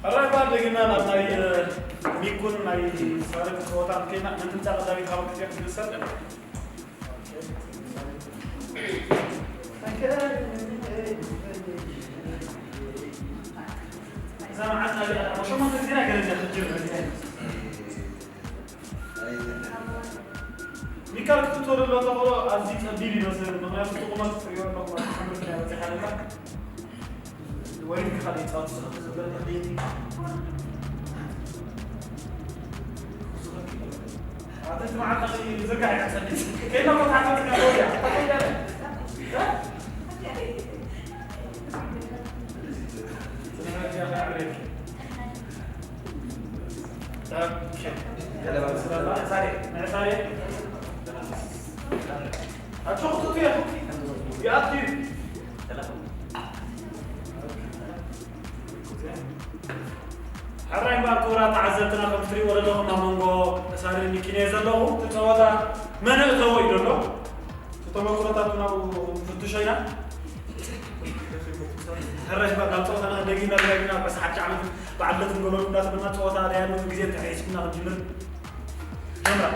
الله يبارك لنا ناي بيكون ناي صارت خواتم كنا ننتظر داوي خلاص كيف نسال زمان عندنا شو ما تدينا قلنا خجل ميكال كتور لو تقولوا عزيز أبيلي مثلا ما يفتح قمر في يوم ما الحمد لله وتحالنا وين خليت أصلا هذا ما عاد زرقاء يا حسن كيف ما تعرف تقولي هتشوف فيها يا أخي حرام باكورا تعزلتنا كمثري ولا لهم نمونغو ساري نكينيزا لهم تتوادا من أتوا يدلو تتوا كورا تابنا وفتشينا حرام باكورا أنا دقينا بس حتى عم بعدلهم قولوا الناس بنا توادا لأنه في جزء تعيشنا الجمر جمرة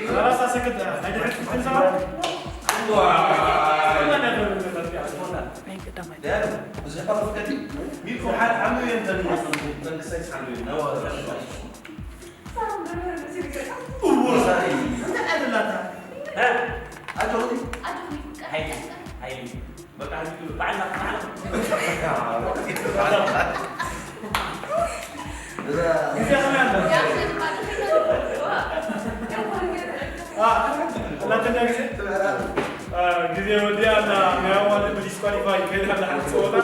خلاص سكت هذه عندك ما نقدر نتفق على ده بس هبقى في كتير ميكو حال عمو ينتبه مثلا نكسس عمو نوا ها أجودي هاي بقى بعد لا تنسى جزء ودي أنا ناوي بديسكواليفاي كده على الصوت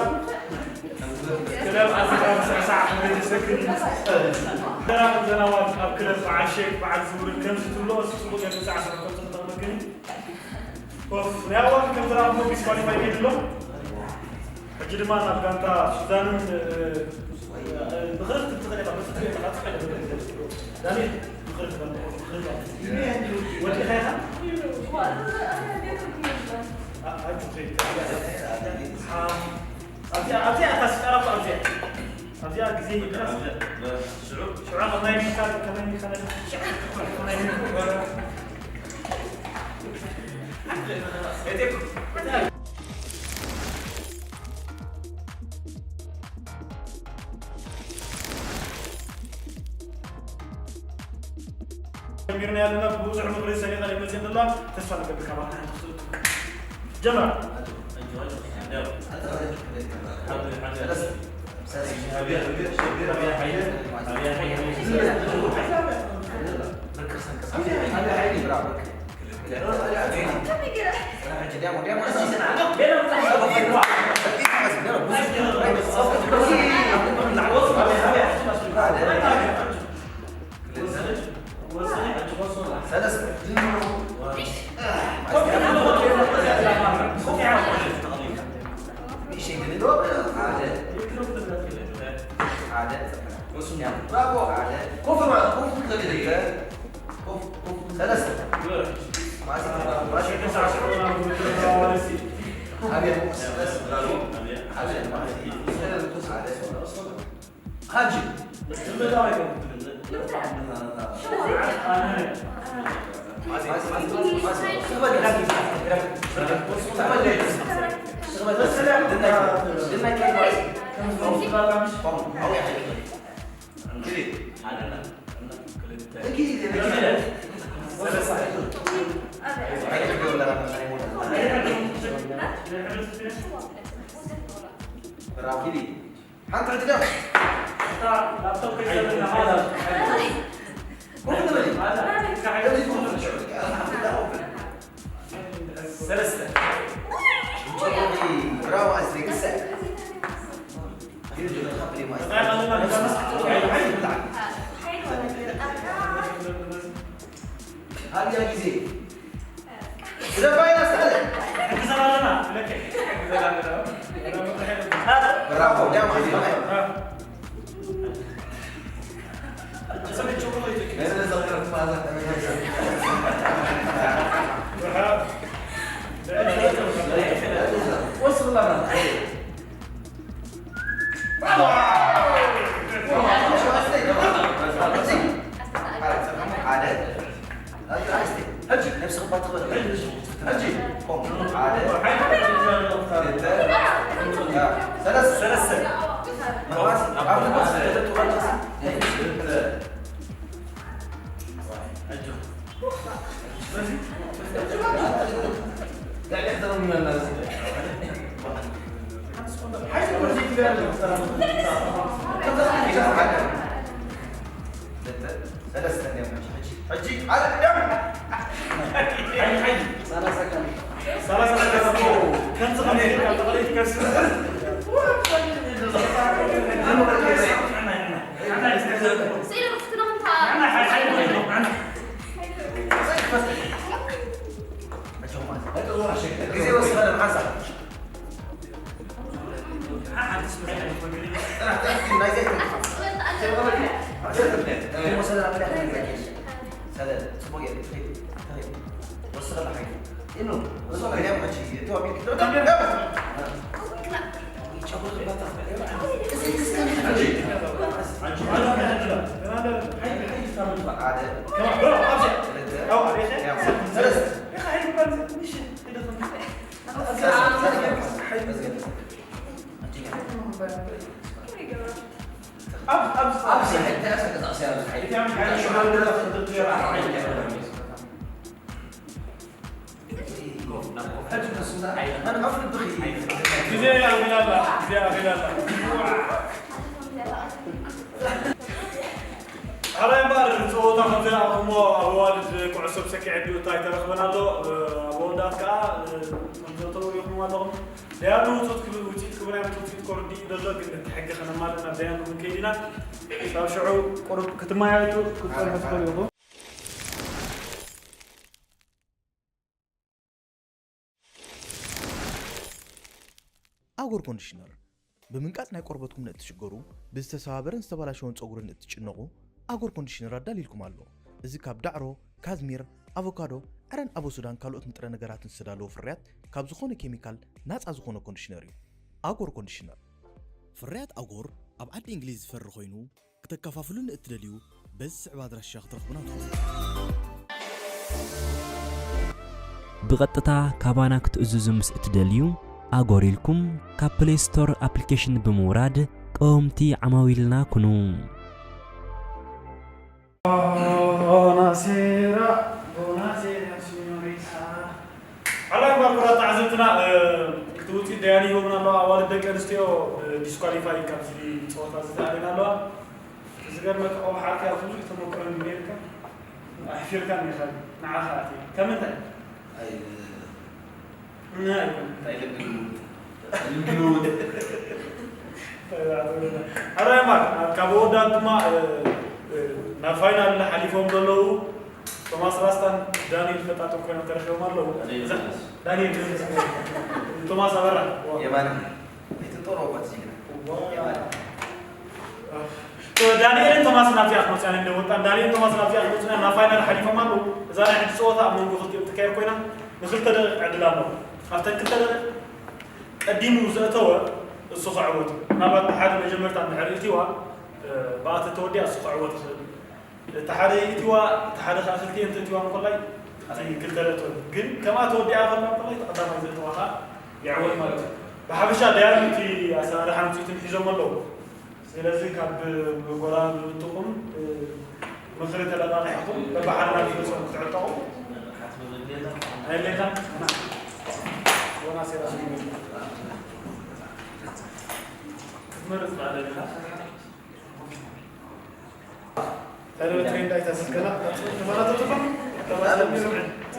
كلام أصلا ساعة من السكرين ده زناوات أكلت مع الشيك مع الزور كم ستلوس سبوع يعني ساعة كم تنتظر ناوي كم ترى مو بديسكواليفاي كده له أجد ما نبغى سودان بخرج تتغلب بس تتغلب لا تتغلب داني بخرج ودي خيرها أبزي أتاس أعرف أبزي أجزي شعور ما يمكن كمان يخلي ميرنا لنا بوزع مغري سنة غير مزين الله تسفل قبل كمان جمع عادة أبسط حتى أسكت أصير الحين تعمل حاجة شو هذا أنا أفرض بخي زي يا بلال زي يا بلال هلا يبار صوتا خذنا أمو والد كعسب سكي عدو تاي ترخبنا له أبودات كا منطقة يخدموا لهم لأنه صوت كبير وجيت كبير يعني صوت كوردي درجة كده حق خنا مالنا بيان من كيدنا شعو قرب كتما يعدو كتما هتقول يبو أغور كونديشنر بمنقات ناي قربتكم نتشجرو بستسابرن استبالاشون صغورن نتچنقو أغور كونديشنر دليلكم الله إذا كاب دعرو كازمير أفوكادو أرن أبو سودان كالوت متر نغرات نسدالو فريات كاب زخونه كيميكال ناس أزخونه كونديشنر أغور كونديشنر فريات أغور أب عد إنجليز فر خوينو كتكفافلون اتدليو بس عباد رشاق ترخبنا بغطتا كابانا كتأززو مس اتدليو أغوريلكم كابلي ستور أبليكيشن بموراد قومتي عماويلنا كنو بوناسيرا سينيوريتا على ما تعزمتنا كتوتي دياني يومنا الله أول دك أنستيو ديسكواليفاي كابسي صوتا زدالنا الله زغير ما أو حركة أخوش تمكرن بيركا أحفير كان يخل مع خاتي كم أنت؟ نعم الجنود هذا ما كابودات ما نفاينل حليفهم دلوا توماس راستان دانيال فتاتو كانوا ترخيهم الله دانيال توماس أبرا يمان يتطوروا بتسينا دانيال توماس نافيا مثلا عنده دانيال توماس نافيا مثلا نفاينل حليفهم الله إذا أنا عندي صوت أمون قلت تكير كوينا نزلت عدلانه أفتكر كده قديمو زأتوا الصخع عوت نبات حد مجمرت عند حريتيوا بقت تودي الصخع عوت تحريتيوا تحرك أخلتي أنت تيوا مقلي أتاني كل دلتوا جن كما تودي آخر مقلي تقدم زأتوا ها يعود مالك بحبشة ديان في أسرار حمتي تنحجم الله سلسلة كاب بقولان بتقوم مخرج الأذان يحكم ببحرنا في سوق تعطوا اللي كان وانا سير مرت بعد لها قالوا ترين دايت اسكنا ما تطفى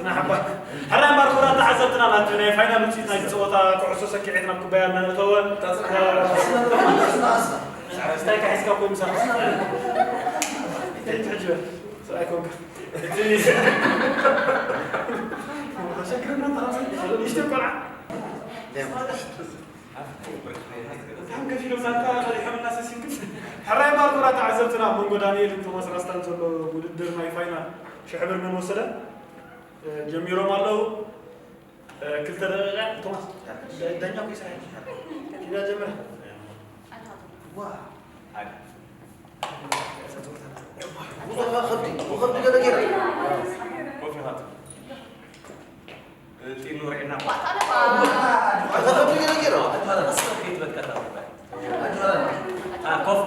انا حبك هلا ماركورات عزبتنا لاتنا فاينل نسيت نايت صوتا كعسوسه كعيتنا كوبايه من تو استايك حسكا كوم صح تعجبك سايكون شكرا طبعا يشتكوا هم كثير من الناس الناس يسكت حراي ماركورا تعزبتنا من دانيال توماس راستان زلو وددر ماي فاينال شحبر من وصله جميرو مالو كل دقيقه توماس دنيا كويس كذا جمر واه عادي وخذي كذا كده وفي هذا النور عنا هذا كذا كده هذا بس كيف بتكتب كف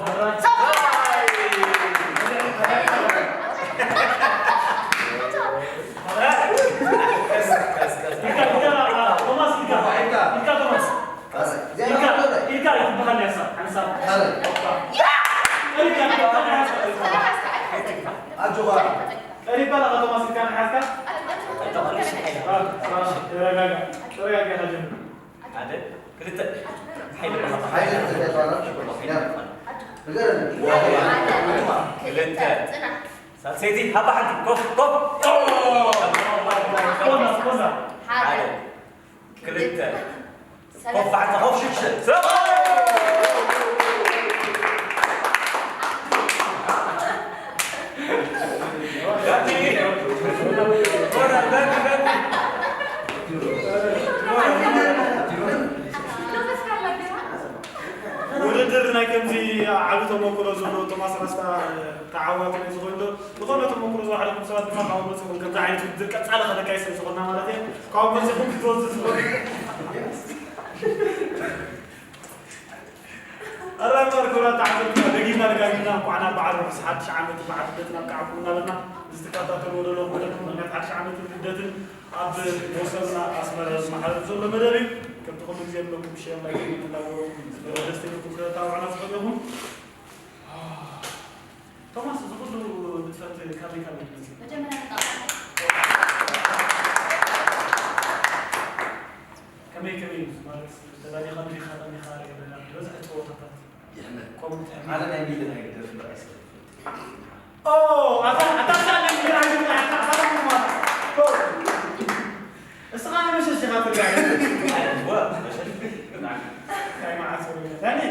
سيدي هذا حد كف هذا كلتا كف حتى خوف شكشة ودرنا كمزي عبيتو مكرو زلو توماس راستا تعاوت لي زغندو بخونتو مكرو زو عليكم سلام ما قاوم بس كنت عايز تدرك على هذا كايس زغنا مالتي قاوم بس كنت توز أرى مركورة تعبتنا دقيقة دقيقة وعنا بعد بس حد شعمت بعد بيتنا كعبنا لنا استكاتات الولو بدنا نتحش عمت بدتن عبد وصلنا أسمر محل زول مدري كم تقول زي ما لكم شيء ما يجي لو دستني كذا تعبنا فيهم توماس تقول بتفت كامي كمي مارس تلاقي خلني خارج من الرزق توقفت على ما يميل هاي في الرئيس اوه اتخيل ان هاي هذا استغاني مش الشيخ في القاعده نعم هاي مع سوريا ثاني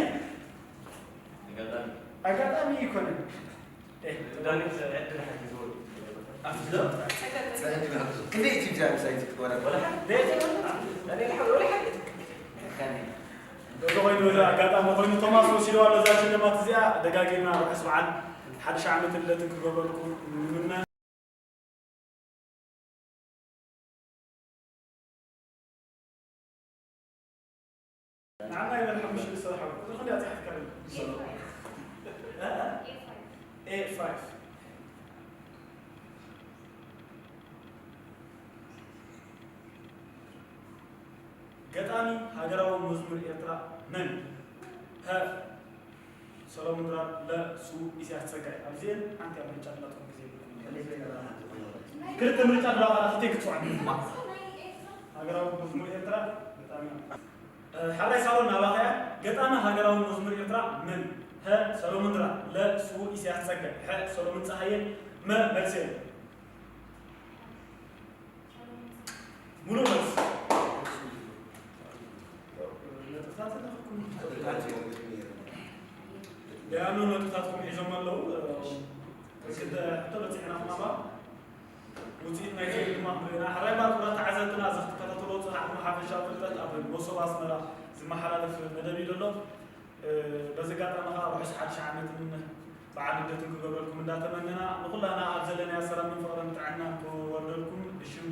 اقدامي يكون ايه داني عندنا حق زول افضل كيف تجي سايتك ولا ليش يعني الحول ولا حاجه كان دوغي دولا قاطع مخرج توماس وشيلو على ذاك لما تزيع دقاقينا روح اسمع حد شعمت اللي تكبركم منا عنا يا الحمد لله الصراحه خليني اعطيك كلام A5 قطاني هاجراو مزمر إيرترا من ها سلام درا لا سو إسيا تسقى أبزين أنت أمري تجلتكم بزين كل تمري تجلا على تيك توعني هاجراو مزمر إيرترا قطاني حري سالون نباخيا قطاني هاجراو مزمر إيرترا من ها سلام درا لا سو إسيا تسقى ها سلام تسحين ما مرسين ملو مرس لأنه نتفاتكم حجم الله كده حتى احنا في نبا وزيدنا كي ما بينا حريبات ولا تعزتنا زخت كتطلو صنع محافظ شاطرت قبل وصل اسمرا زي حلال في مدبي دلو بزقات انا راح اسحب شعمت من بعد بدتكم قبلكم ان تمننا نقول انا ابزلنا يا سلام من فقرا تاعنا وردلكم بشم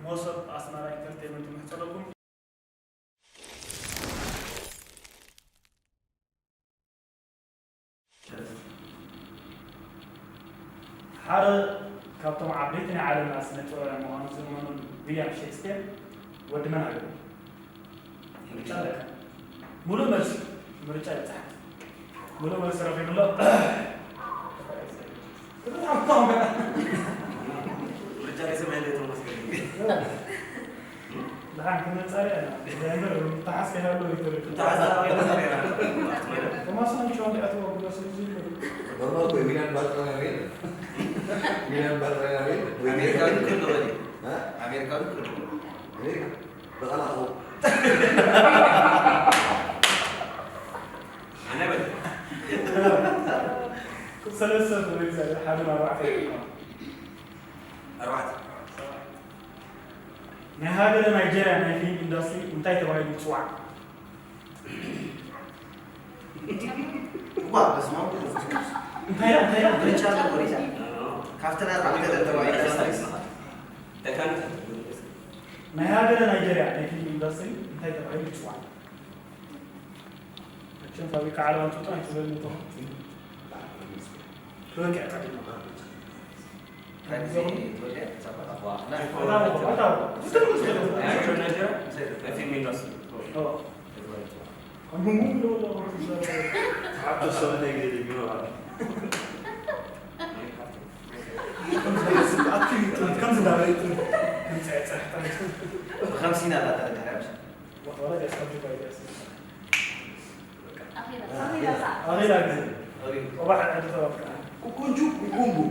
موصل اسمرا انترتينمنت محترمكم حار كابتن عبيتني على الناس نتورى مهندس من ويليام شكسبير ودمنا عليه. مولو مرس مرجع تحت. مولو مرس رفيق الله. كده عم رجع اسمه اللي توماس لا كنا نسأل أنا. إذا تحس كهذا لو يقدر. توماس أنا شو عندي أتوقع بس يجي. Normal gue bilang buat orang lain. Bilang buat orang lain. Amerika itu kedua ni. Hah? Amerika itu kedua. Amerika. Bakal aku. انا بدي سلسلة ورزق حد ما راح أربعة. نهاية نيجيريا نايفين إندستري انتهت تبغى يتوع. Wah, bos mau tu. انتهت. Bercanda berita. Kaftana tak ada terbaik industri. تكن نهاية نيجيريا نايفين إندستري انتهت تبغى يتوع. عشان تبغى كعلى ما تطلع تقول له تروح. كل كذا كذا. Tradisi tu dia siapa tak buat. Nah, في مينوس حتى السؤال يجي كم سنة كم ساعة 50 لا تعرف. والله جالس أبغى كويس أخيرا أخيرا وواحد عنده توقع Kunjuk kumbu.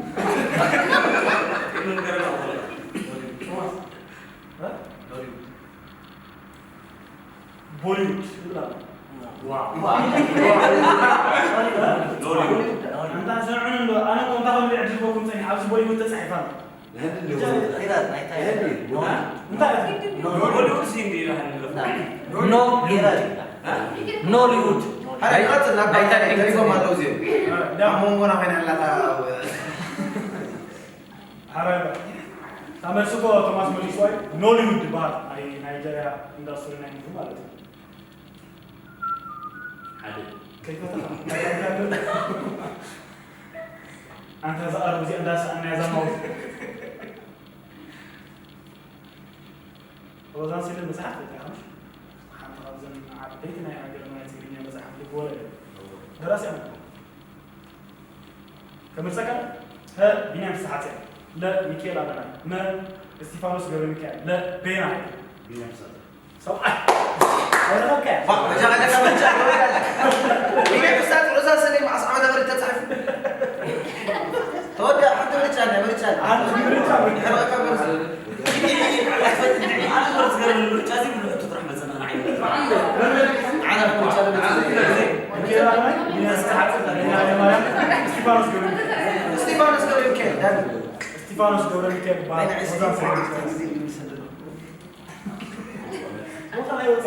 من غير الله ها بوليوود لا واو انت سمعون انا كنت اقول لي عجبكم ثاني عاوز بوليوود تصحيفان Nanti dulu. Tidak, naik tayar. انت بوليوود سيندي No, kira. Nollywood. Hari kau nak naik tayar, dari kau malu sih. Kamu mau nak main apa? حرام تعمل سوكو توماس مولي شوي نوليوود بار اي نيجيريا اندستري نايم مالته كيف تفهم؟ أنت زار وزي أنداس أنا زماوي وزان سيد المساحة تتعامل حتى أبزن عبيتنا يا عبد الله تيجيني مساحة لقوله دراسة أنا كم سكن ها بينام ساعتين لا ميكيل أبدا ما استيفانوس قبل ميكيل لا بينام صح أنا ما كان jangan ada baca ini Ustaz Ustaz sering mas Ahmad berita تعرف تودا حتى بريتشان أنا بريتشان أنا برز قال لازم تطرح مثلا أنا عيني أنا ميكيل أبدا بينام ساعتين ستيفانوس قبل ميكيل استيفانوس قبل ميكيل بعد وزان سيد وصل أي وقت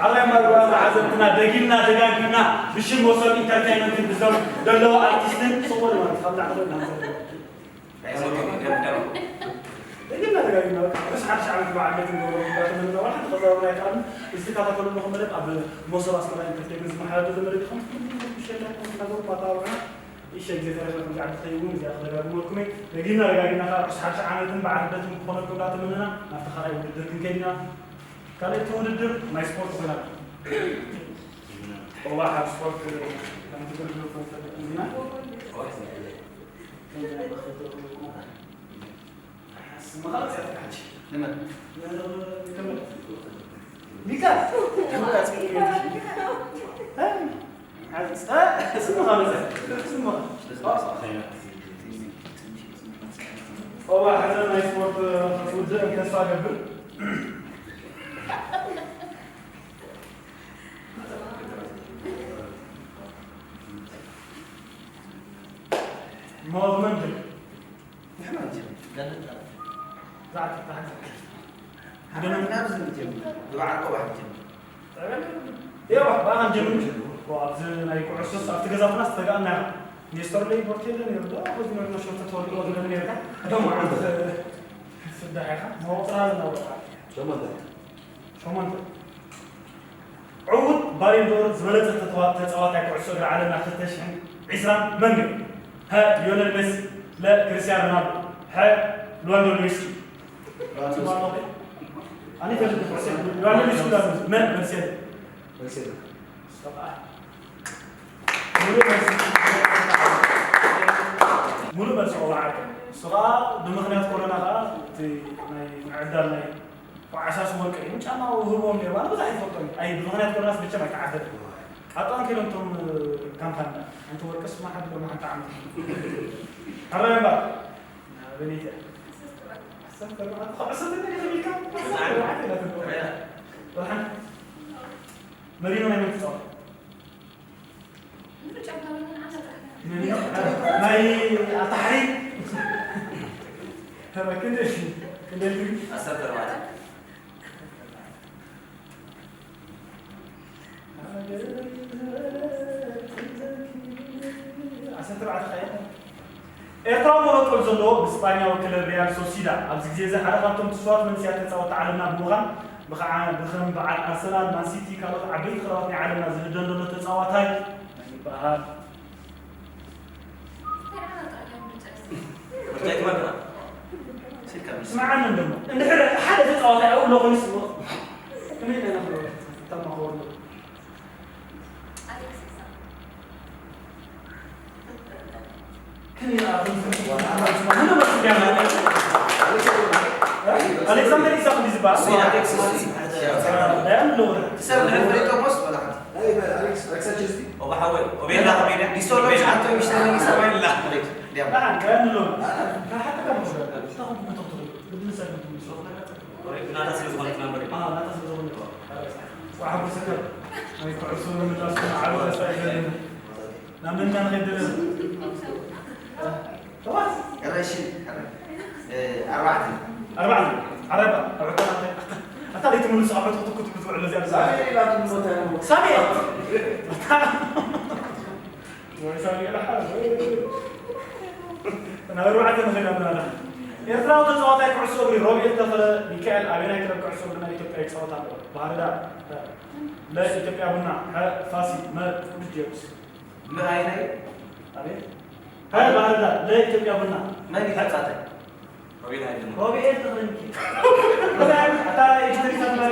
الله ما عزمتنا دقينا دقاقنا بشي موصل انترتينمنت بزوم دلو ارتستين صور ما تخلع علينا دقينا دقاقنا بس حد شعب بعد من واحد غزاونا يقال استفاده كل لهم ملك اب موصل اصلا انترتينمنت ما حدا زمرك مش نقول ما طاوعنا ايش الجزء اللي قاعد تخيمون زي اخذ بالكم دقينا خلاص حد شعب بعد بدهم يكونوا كلها مننا نفتخر اي ودركن كيدنا قال لي تودر ما سبورت ولا والله حاب سبورت لما تقول له ما خلص يا حاجي لما نكمل بيكا اسمه خالص اسمه والله حتى ما سبورت ودر كان صاحب ما ضمنت زعلت أنا نابز نجيب دعاء واحد يا واحد بقى نجيب وعزنا يكون عشان صار تجازف ناس تجانا يستر لي بورتيل يرضى خذ من نشوف تطور ولا من يرجع هذا ما عند في الدقيقة ما هو ترى لنا شو ما ده شو ما عود بارين دور زبلت تتوات يكون عشان على ما تتشحن عسرا منجم ها ليونيل ميسي لا كريستيانو رونالدو ها لواندو ميسي أنا كنت بقول لواندو ميسي لا مرسيدس مولو بس والله عارف صغار بمخنيات كورونا غا في معدل وعساس مركي مش أنا وهو من يبان بس عيفوتني أي بمخنيات كورونا بس بتشمع تعدد أطلع كده أنتم كامبان أنتم وركس ما حد ما حد عمل هلا يا بابا بنيته خلاص أنت كده بيكم والحين مرينا ما يمتصل ما هي التحريك هذا كده أسافر بعد أسافر بعد إيطاليا ما بقول زلوا بإسبانيا وكل ريال سوسيدا أبز جزء حركاتهم تصوات من سياسة أو تعلمنا بمغان بخم بعد أرسنال مان سيتي كانوا عبيد خلاص عالمنا زهدان دون تصوات هاي يعني بهاد اسمعنا من دمه إن حدا تصوات هاي أول لغة يسمع كمين أنا خلاص تم أقول ألكسندر إيساق ديزبار لا يملون تسأل الفريق مصر ولا حد؟ أيوة أليكس تشيزني وبحاول وبين لا وبين يسولف حتى يشتغل يسوي لا لا يملون لا حتى كم تاخذ من تطلب بدون سبب لا تسلف ولا تنام لا تسلف وعم سكر ما يقعسون من الأسماء على الأسئلة نعملنا نغدر خلاص يلا شيل أربعة أتى لي تمنى صعبة كنت على زيادة سامي لا تنسى سامي ويسامي على حاله أنا أروح أتى مثلا أبناء إرتراو تصوات أي كعسو بري روبي إتفل ميكائيل أبينا كلام كعسو برنا إثيوبيا يتصوت على باردا لا إثيوبيا بنا فاسي ما بيجيبس ما هاي هاي هاي باردا لا إثيوبيا بنا ما يحتاج روبي إتفل ميكي حتى يشتري سامبر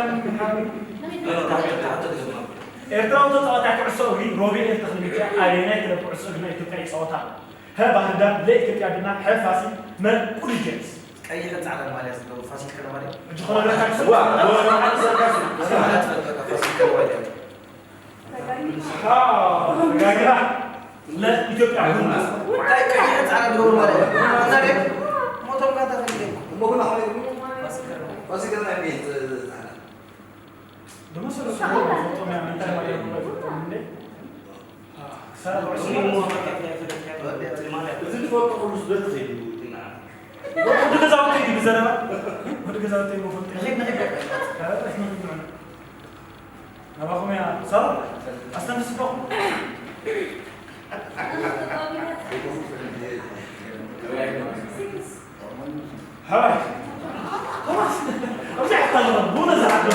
إرتراو تصوات أي كعسو بري روبي إتفل ميكي أبينا كلام كعسو برنا إثيوبيا يتصوت على ها باردا لا إثيوبيا بنا هاي فاسي ما بيجيبس أي حد على المالي لو فاسد كلام عليه. جخنا لك حسوا. لا إثيوبيا عندنا. أي حد على دور المالي. أنا لك ما تبغى تفهم. ما كنا حالي فاسد كلام عليه. دم سر سر فوتو من أنت ما يقول فوتو مني. سر زين فوتو كل سبت خير. وده كذا وتيجي بزرنا وده كذا وتيجي مفروض نحب هذا إحنا نقول نبغاهم يا صار أصلا نسبق هاي خلاص زي حتى مو نزع حتى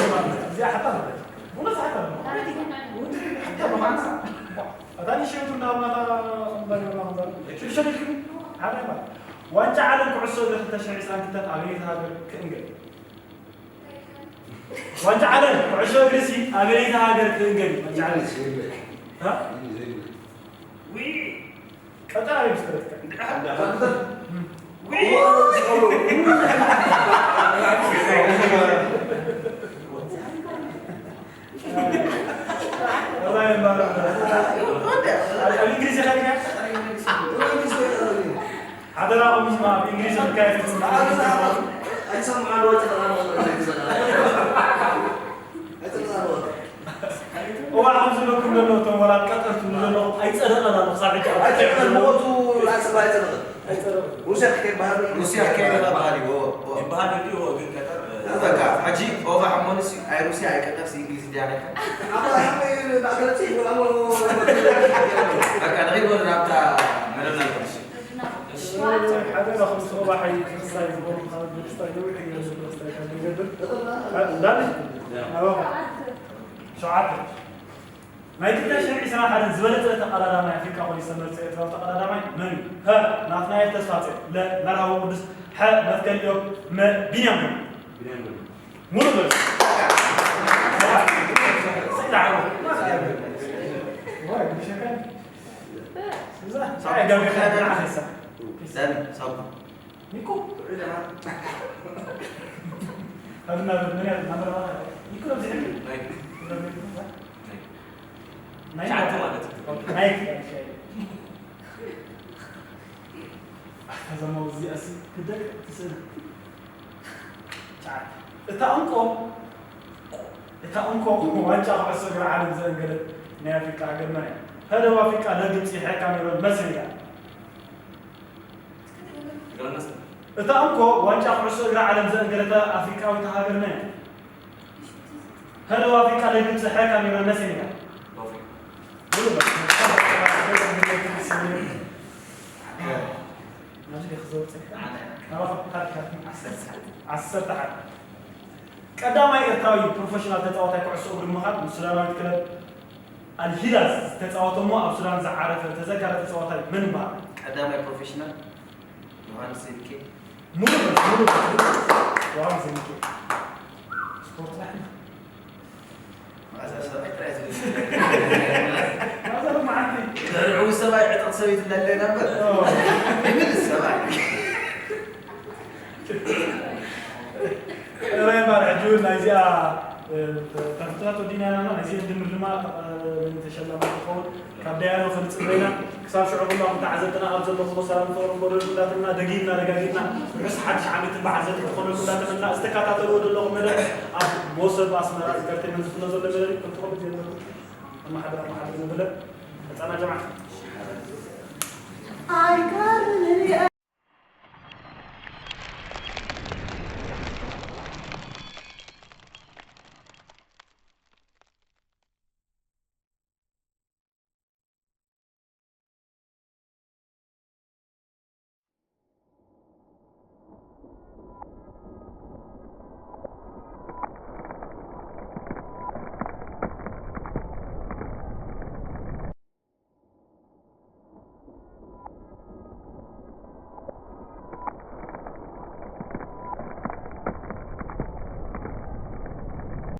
زي حتى مو نزع حتى هذا شيء تقولنا ما شو شكلكم هذا وأنت عالم كعسو إذا كنت شعيس أنت تأمين هذا كإنجل وأنت عالم كعسو إنجليزي أمين هذا كإنجل وأنت عالم ها وي أنت عالم سكرتك وي الله يبارك الإنجليزي خلينا هذا لا أقول اسمه إنجليزي كيف تسمع؟ أسمع الوقت وأنا أقول لكم لأنه تمرات كثرت لأنه أي سنة أنا مصاريك أي الموت لا سبعة سنة روسيا كيف بهذا روسيا كيف بهذا بهذا اللي هو قطر هذا عجيب هو حمونس أي روسيا أي كتر إنجليزي يعني أنا هم بعد شيء ولا مو أكاد غير ولا بتاع ملنا الروسي هذا لا خمس ربع حي خمسة يبغون خالد بيستايلوا يحيي يوسف بيستايلوا لا شو عارف ما يتكلم شيء إسمه حد زبالة تقرر ما يفيك أول سنة تقرر ما من ها نافنا يتسفات لا ما هو بس ها مثل اليوم ما بينام مو بس سيدعوا وايد بشكل صح قبل خلنا نحسه سامي صبر نيكو هذا الدنيا نمر نيكو بزين نايك نايك هذا موضوع أسي كده تسأل تعال إتأنكم وانجا عصر عالم زين قلت نافيك عقلنا هذا هو فيك على جنسي حكام المسرية إتأنكم وانجا عصر عالم زين قلت أفريقيا وتهاجرنا هذا هو فيك على جنسي حكام المسرية ماشي خزوت أنا فكرت عسرت حد قدامي إرتراوي بروفيشنال تتعاطى كعسو بالمخاط مسلمات كلب الهيلاس تتعاطى مو أو سلام زعارة تذكر تتعاطى من بعد قدامي بروفيشنال يوهان سيدكي مو يوهان سيدكي سبورت لحنا هذا هو معك العو السباعي عطق سويت اللي نمبر من السباعي أنا ما رجعوا نازيا تفترات الدنيا أنا نازيا دم لما نتشلم الخول كبداية وخلص بينا كسر شعوب الله متعزتنا أرزل الله سلام ثورم بدر كلاتنا دقيقنا رجعنا بس حد شعبت بعزت الخول كلاتنا استكاتات الود الله مدة موسى باسمرات كرتين من نزل مدة كنت قلت زين ما حد نزل أنا جماعة